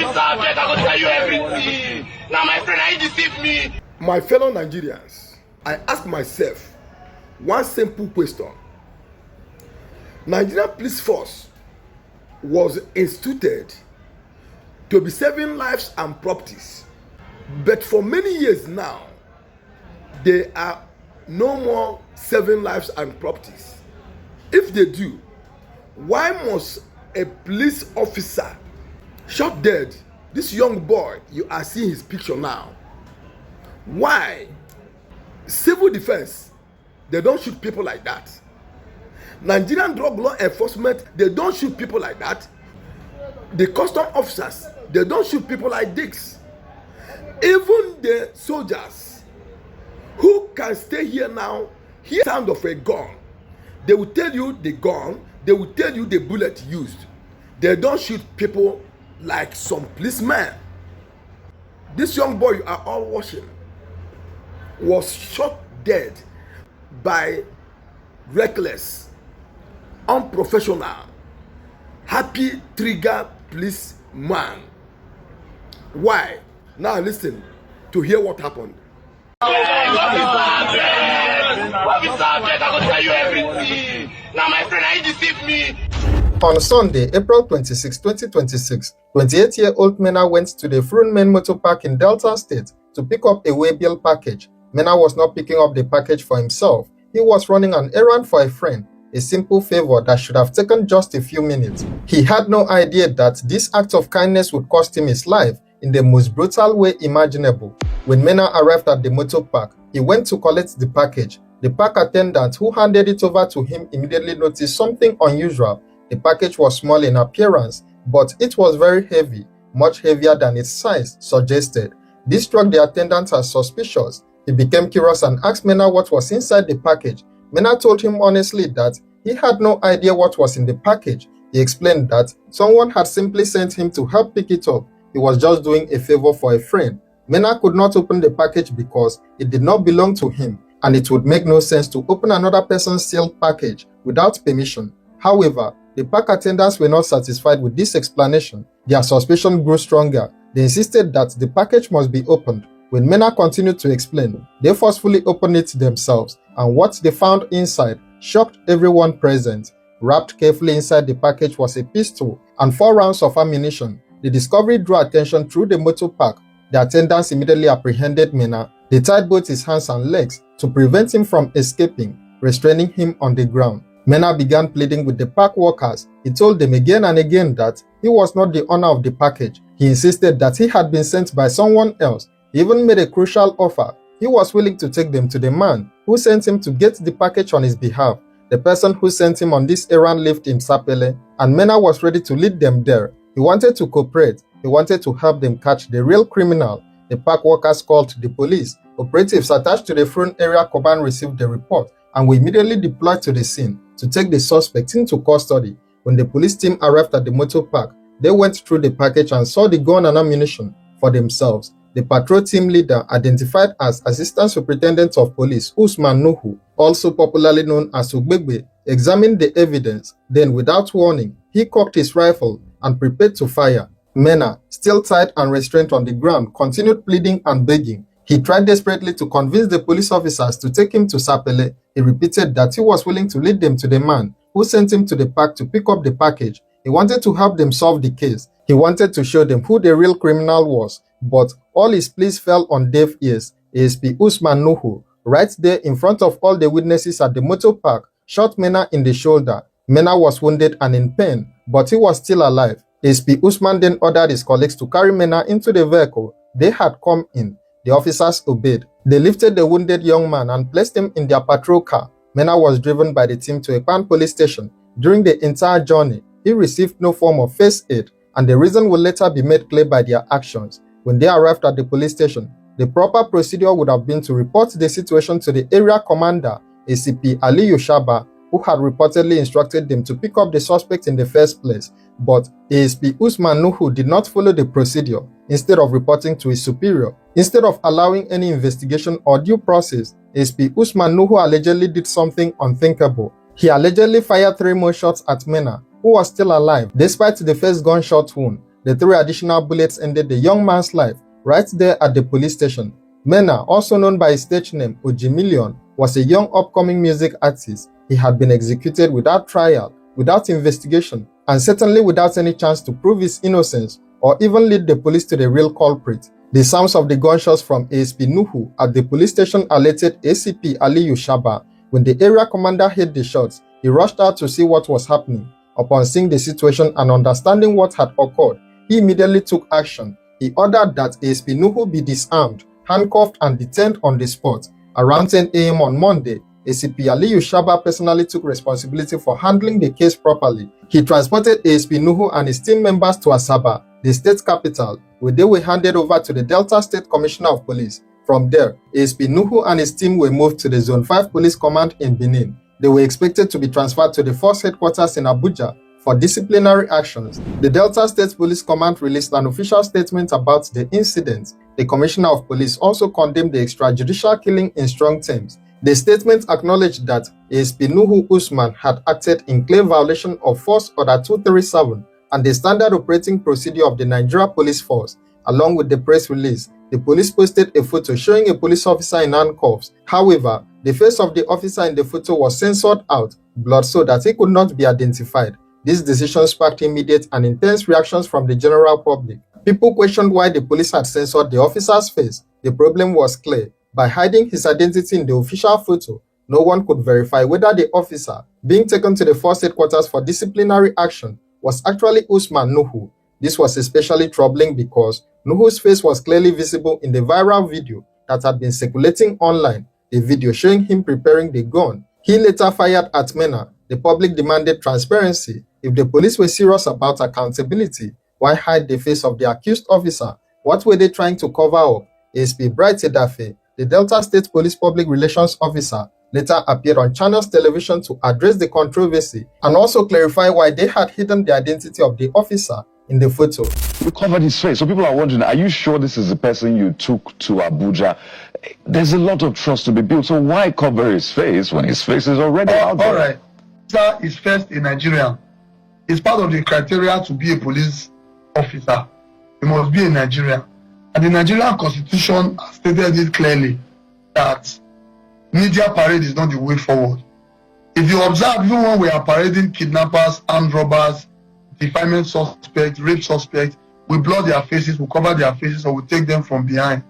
Officer, I go tell you everything. Now, my friend, I deceive me. My fellow Nigerians, I ask myself one simple question. Nigerian police force was instituted to be saving lives and properties, but for many years now, they are no more saving lives and properties. If they do, why must a police officer shot dead this young boy? You are seeing his picture now. Why? Civil defense, they don't shoot people like that. Nigerian drug law enforcement, they don't shoot people like that. The custom officers, they don't shoot people like dicks. Even the soldiers who can stay here now, hear the sound of a gun, they will tell you the gun, they will tell you the bullet used. They don't shoot people like some policemen. This young boy you are all watching was shot dead by reckless, unprofessional, happy trigger policeman. Why? Now listen to hear what happened. Officer, I go tell you everything. Now, my friend, I deceive me. On Sunday, April 26, 2026, 28-year-old Mena went to the Frunmen Motor Park in Delta State to pick up a Waybill package. Mena was not picking up the package for himself. He was running an errand for a friend, a simple favor that should have taken just a few minutes. He had no idea that this act of kindness would cost him his life in the most brutal way imaginable. When Mena arrived at the motor park, he went to collect the package. The park attendant who handed it over to him immediately noticed something unusual. The package was small in appearance, but it was very heavy, much heavier than its size suggested. This struck the attendant as suspicious. He became curious and asked Mena what was inside the package. Mena told him honestly that he had no idea what was in the package. He explained that someone had simply sent him to help pick it up. He was just doing a favor for a friend. Mena could not open the package because it did not belong to him, and it would make no sense to open another person's sealed package without permission. However, the park attendants were not satisfied with this explanation. Their suspicion grew stronger. They insisted that the package must be opened. When Mena continued to explain, they forcefully opened it themselves, and what they found inside shocked everyone present. Wrapped carefully inside the package was a pistol and 4 rounds of ammunition. The discovery drew attention through the motor park. The attendants immediately apprehended Mena. They tied both his hands and legs to prevent him from escaping, restraining him on the ground. Mena began pleading with the park workers. He told them again and again that he was not the owner of the package. He insisted that he had been sent by someone else. He even made a crucial offer. He was willing to take them to the man who sent him to get the package on his behalf. The person who sent him on this errand lived in Sapele, and Mena was ready to lead them there. He wanted to cooperate. He wanted to help them catch the real criminal. The park workers called the police. Operatives attached to the Front Area Command received the report and were immediately deployed to the scene to take the suspect into custody. When the police team arrived at the motor park, they went through the package and saw the gun and ammunition for themselves. The patrol team leader, identified as Assistant Superintendent of Police Usman Nuhu, also popularly known as Ugbegbe, examined the evidence. Then, without warning, he cocked his rifle and prepared to fire. Mena, still tied and restrained on the ground, continued pleading and begging. He tried desperately to convince the police officers to take him to Sapele. He repeated that he was willing to lead them to the man who sent him to the park to pick up the package. He wanted to help them solve the case. He wanted to show them who the real criminal was. But all his pleas fell on deaf ears. ASP Usman Nuhu, right there in front of all the witnesses at the motor park, shot Mena in the shoulder. Mena was wounded and in pain, but he was still alive. ASP Usman then ordered his colleagues to carry Mena into the vehicle they had come in. The officers obeyed. They lifted the wounded young man and placed him in their patrol car. Mena was driven by the team to a Ekpan police station. During the entire journey, he received no form of first aid, and the reason will later be made clear by their actions. When they arrived at the police station, the proper procedure would have been to report the situation to the area commander, ACP Ali Yoshaba, who had reportedly instructed them to pick up the suspect in the first place. But ASP Usman Nuhu did not follow the procedure. Instead of reporting to his superior, instead of allowing any investigation or due process, ASP Usman Nuhu allegedly did something unthinkable. He allegedly fired 3 more shots at Mena, who was still alive despite the first gunshot wound. The 3 additional bullets ended the young man's life right there at the police station. Mena, also known by his stage name Ojimillion, was a young upcoming music artist. He had been executed without trial, without investigation, and certainly without any chance to prove his innocence or even lead the police to the real culprit. The sounds of the gunshots from ASP Nuhu at the police station alerted ACP Aliyu Shaba. When the area commander heard the shots, he rushed out to see what was happening. Upon seeing the situation and understanding what had occurred, he immediately took action. He ordered that ASP Nuhu be disarmed, handcuffed, and detained on the spot. Around 10 a.m. on Monday, ACP Aliyu Shaba personally took responsibility for handling the case properly. He transported ASP Nuhu and his team members to Asaba, the state capital, where they were handed over to the Delta State Commissioner of Police. From there, ASP Nuhu and his team were moved to the Zone 5 Police Command in Benin. They were expected to be transferred to the force headquarters in Abuja for disciplinary actions. The Delta State Police Command released an official statement about the incident. The Commissioner of Police also condemned the extrajudicial killing in strong terms. The statement acknowledged that ASP Nuhu Usman had acted in clear violation of Force Order 237 and the standard operating procedure of the Nigeria Police Force. Along with the press release, the police posted a photo showing a police officer in handcuffs. However, the face of the officer in the photo was censored out, blood so that he could not be identified. This decision sparked immediate and intense reactions from the general public. People questioned why the police had censored the officer's face. The problem was clear. By hiding his identity in the official photo, no one could verify whether the officer being taken to the force headquarters for disciplinary action was actually Usman Nuhu. This was especially troubling because Nuhu's face was clearly visible in the viral video that had been circulating online, a video showing him preparing the gun he later fired at Mena. The public demanded transparency. If the police were serious about accountability, why hide the face of the accused officer? What were they trying to cover up? ASP Bright Edafe, the Delta State Police Public Relations Officer, later appeared on Channels Television to address the controversy and also clarify why they had hidden the identity of the officer in the photo. We covered his face, so people are wondering, are you sure this is the person you took to Abuja? There's a lot of trust to be built, so why cover his face when his face is already out there? All right. Sir is first a Nigerian. It's part of the criteria to be a police officer. You must be a Nigerian. And the Nigerian Constitution has stated it clearly that media parade is not the way forward. If you observe, even when we are parading kidnappers, armed robbers, defilement suspects, rape suspects, we blur their faces, we cover their faces, or we take them from behind.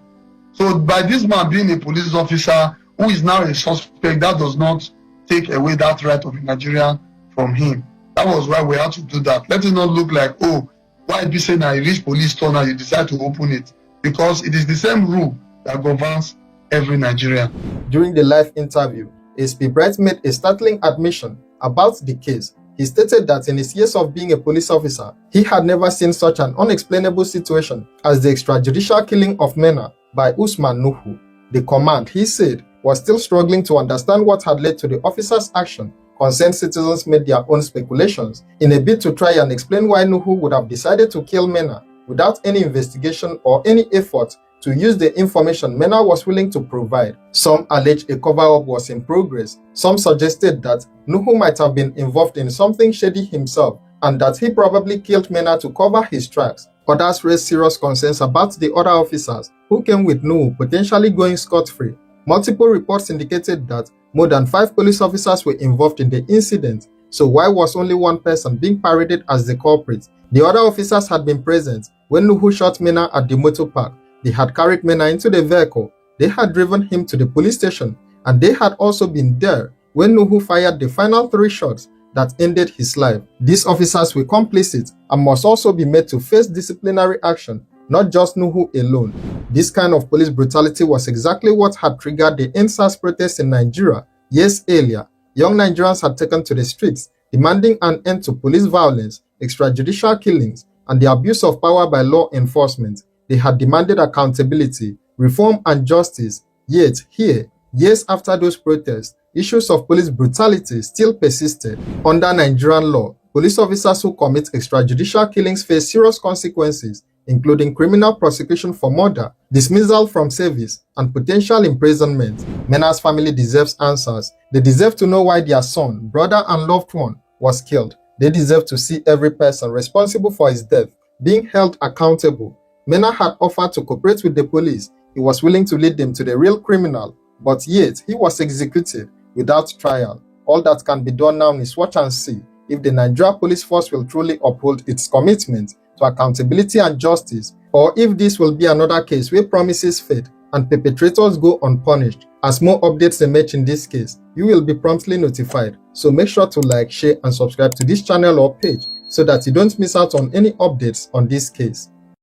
So by this man being a police officer who is now a suspect, that does not take away that right of a Nigerian from him. That was why we had to do that. Let it not look like, oh, why be saying I reach police store now, you decide to open it. Because it is the same rule that governs every Nigerian. During the live interview, ASP Bright made a startling admission about the case. He stated that in his years of being a police officer, he had never seen such an unexplainable situation as the extrajudicial killing of Mena by Usman Nuhu. The command, he said, was still struggling to understand what had led to the officer's action. Concerned citizens made their own speculations in a bid to try and explain why Nuhu would have decided to kill Mena without any investigation or any effort to use the information Mena was willing to provide. Some alleged a cover-up was in progress. Some suggested that Nuhu might have been involved in something shady himself and that he probably killed Mena to cover his tracks. Others raised serious concerns about the other officers who came with Nuhu potentially going scot-free. Multiple reports indicated that more than 5 police officers were involved in the incident, so why was only one person being paraded as the culprit? The other officers had been present when Nuhu shot Mena at the motor park. They had carried Mena into the vehicle, they had driven him to the police station, and they had also been there when Nuhu fired the final 3 shots that ended his life. These officers were complicit and must also be made to face disciplinary action, not just Nuhu alone. This kind of police brutality was exactly what had triggered the EndSARS protests in Nigeria years earlier. Young Nigerians had taken to the streets, demanding an end to police violence, extrajudicial killings, and the abuse of power by law enforcement. They had demanded accountability, reform, and justice. Yet, here, years after those protests, issues of police brutality still persisted. Under Nigerian law, police officers who commit extrajudicial killings face serious consequences, including criminal prosecution for murder, dismissal from service, and potential imprisonment. Mena's family deserves answers. They deserve to know why their son, brother, and loved one was killed. They deserve to see every person responsible for his death being held accountable. Mena had offered to cooperate with the police. He was willing to lead them to the real criminal, but yet he was executed without trial. All that can be done now is watch and see if the Nigeria Police Force will truly uphold its commitment to accountability and justice, or if this will be another case where promises fade and perpetrators go unpunished. As more updates emerge in this case, you will be promptly notified. So make sure to like, share and subscribe to this channel or page so that you don't miss out on any updates on this case.